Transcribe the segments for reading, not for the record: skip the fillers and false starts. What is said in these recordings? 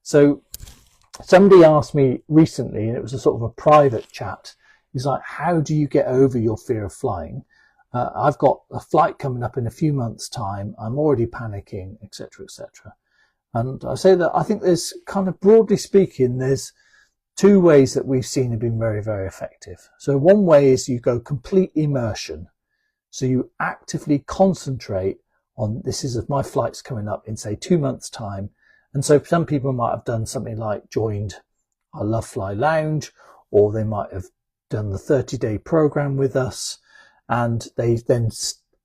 So somebody asked me recently, and it was a sort of a private chat, he's like, how do you get over your fear of flying? I've got a flight coming up in a few months' time. I'm already panicking, etc., etc. And I say that I think there's kind of, broadly speaking, there's two ways that we've seen have been very, very effective. So one way is you go complete immersion. So you actively concentrate on, this is my flight's coming up in, say, 2 months' time. And so some people might have done something like joined our Lovefly lounge, or they might have done the 30-day program with us, and they then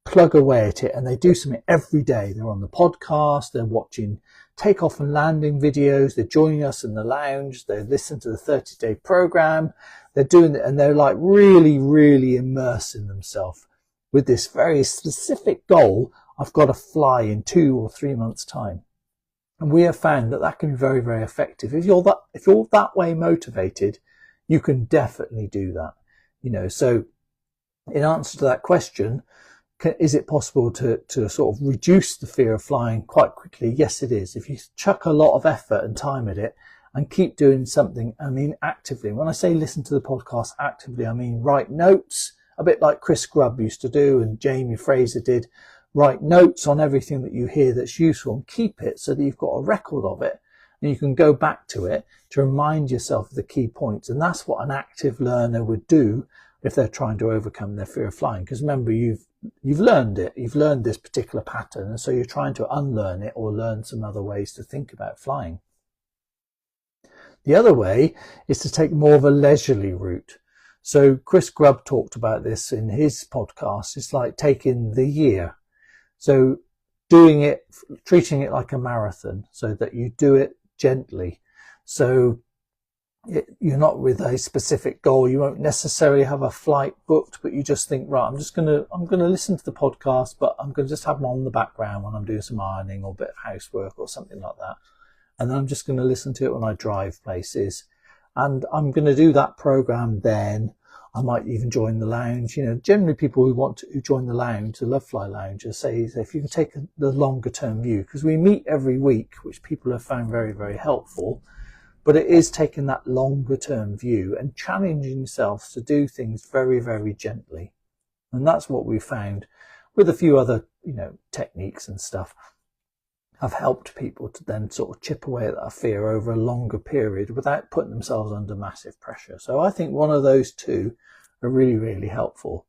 plug away at it and they do something every day. They're on the podcast, they're watching takeoff and landing videos, they're joining us in the lounge, they listen to the 30-day program, they're doing it, and they're like really, really immersing themselves with this very specific goal. I've got to fly in 2 or 3 months' time. And we have found that that can be very, very effective. If you're that way motivated, you can definitely do that. So in answer to that question, is it possible to sort of reduce the fear of flying quite quickly? Yes, it is. If you chuck a lot of effort and time at it and keep doing something, I mean, actively. When I say listen to the podcast actively, I mean write notes, a bit like Chris Grubb used to do and Jamie Fraser did. Write notes on everything that you hear that's useful and keep it so that you've got a record of it and you can go back to it to remind yourself of the key points. And that's what an active learner would do if they're trying to overcome their fear of flying. Because remember, you've learned it. You've learned this particular pattern. And so you're trying to unlearn it or learn some other ways to think about flying. The other way is to take more of a leisurely route. So Chris Grubb talked about this in his podcast. It's like taking the year. So treating it like a marathon, so that you do it gently. So you're not with a specific goal. You won't necessarily have a flight booked, but you just think, right, I'm going to listen to the podcast, but I'm going to just have them on in the background when I'm doing some ironing or a bit of housework or something like that. And then I'm just going to listen to it when I drive places. And I'm going to do that program then. I might even join the lounge. Generally people who join the lounge, the Lovefly lounge, say if you can take the longer term view, because we meet every week, which people have found very, very helpful. But it is taking that longer term view and challenging yourselves to do things very, very gently. And that's what we found with a few other, techniques and stuff have helped people to then sort of chip away at that fear over a longer period without putting themselves under massive pressure. So I think one of those two are really, really helpful.